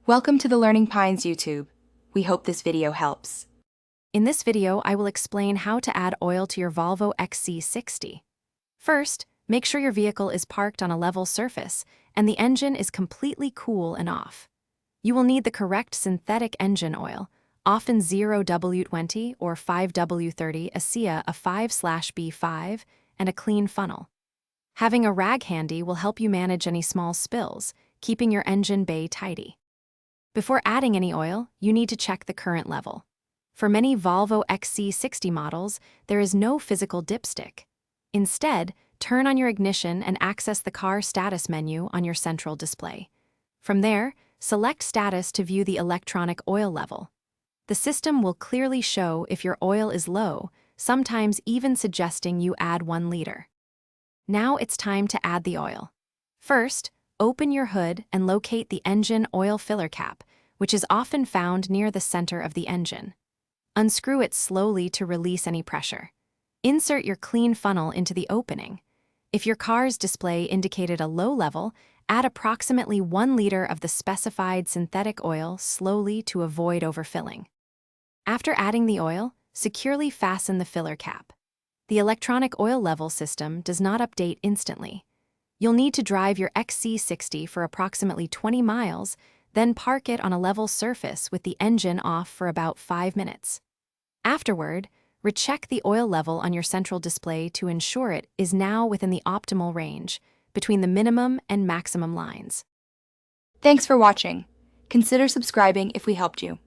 Welcome to the Learning Pines YouTube. We hope this video helps. In this video, I will explain how to add oil to your Volvo XC60. First, make sure your vehicle is parked on a level surface and the engine is completely cool and off. You will need the correct synthetic engine oil, often 0W20 or 5W30 ASEA a 5/B5, and a clean funnel. Having a rag handy will help you manage any small spills, keeping your engine bay tidy. Before adding any oil, you need to check the current level. For many Volvo XC60 models, there is no physical dipstick. Instead, turn on your ignition and access the car status menu on your central display. From there, select Status to view the electronic oil level. The system will clearly show if your oil is low, sometimes even suggesting you add 1 liter. Now it's time to add the oil. First, open your hood and locate the engine oil filler cap, which is often found near the center of the engine. Unscrew it slowly to release any pressure. Insert your clean funnel into the opening. If your car's display indicated a low level, add approximately 1 liter of the specified synthetic oil slowly to avoid overfilling. After adding the oil, securely fasten the filler cap. The electronic oil level system does not update instantly. You'll need to drive your XC60 for approximately 20 miles, then park it on a level surface with the engine off for about 5 minutes. Afterward, recheck the oil level on your central display to ensure it is now within the optimal range, between the minimum and maximum lines. Thanks for watching. Consider subscribing if we helped you.